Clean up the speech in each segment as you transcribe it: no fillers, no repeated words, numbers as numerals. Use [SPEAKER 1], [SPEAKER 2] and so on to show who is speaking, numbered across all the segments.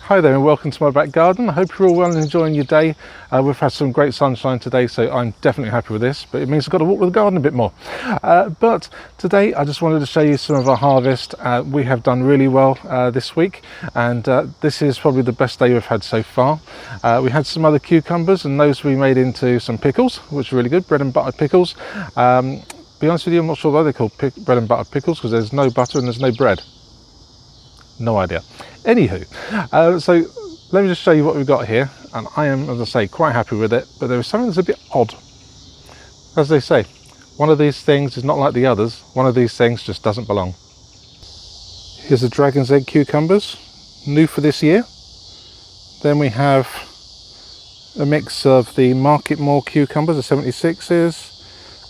[SPEAKER 1] Hi there and welcome to my back garden. I hope you're all well and enjoying your day. We've had some great sunshine today, so I'm definitely happy with this, but it means I've got to walk with the garden a bit more. But today I just wanted to show you some of our harvest. We have done really well this week, and this is probably the best day we've had so far. We had some other cucumbers, and those we made into some pickles, which are really good, bread and butter pickles. Be honest with you, I'm not sure why they're called bread and butter pickles, because there's no butter and there's no bread. No idea. Anywho, so let me just show you what we've got here, and I am, as I say, quite happy with it, but there is something that's a bit odd. As they say, one of these things is not like the others, one of these things just doesn't belong. Here's the Dragon's Egg cucumbers, new for this year. Then we have a mix of the Market More cucumbers, the 76s,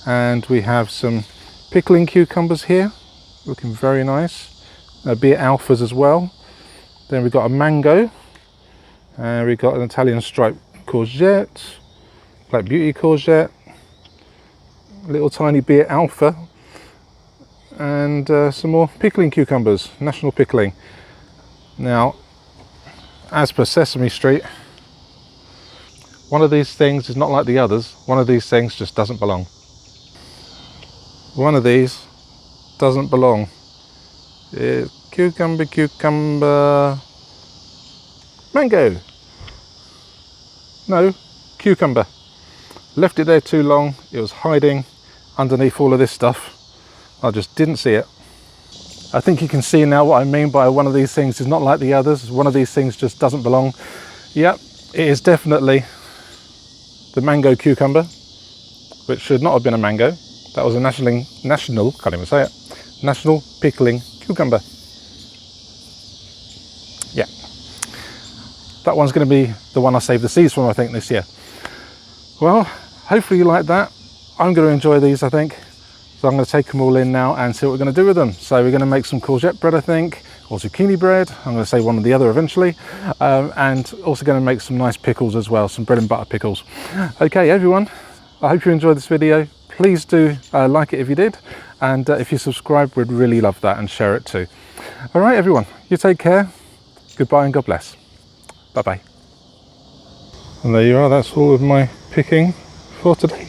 [SPEAKER 1] and we have some pickling cucumbers here, looking very nice. Beer alphas as well. Then we've got a mango, and we've got an Italian striped courgette, Black Beauty courgette, little tiny beer alpha, and some more pickling cucumbers, National Pickling. Now, as per Sesame Street, one of these things is not like the others, one of these things just doesn't belong. One of these doesn't belong. It's cucumber, mango. No, cucumber. Left it there too long. It was hiding underneath all of this stuff. I just didn't see it. I think you can see now what I mean by one of these things is not like the others. One of these things just doesn't belong. Yep, it is definitely the mango cucumber, which should not have been a mango. That was a national, can't even say it, National Pickling cucumber. Yeah, that one's going to be the one I save the seeds from, I think, this year. Well, hopefully you like that. I'm going to enjoy these, I think. So I'm going to take them all in now and see what we're going to do with them. So we're going to make some courgette bread, I think, or zucchini bread. I'm going to say one or the other eventually. And also going to make some nice pickles as well, some bread and butter pickles. Okay, everyone, I hope you enjoyed this video. Please do like it if you did. And if you subscribe, we'd really love that, and share it too. All right, everyone, you take care. Goodbye and God bless. Bye-bye. And there you are, that's all of my picking for today.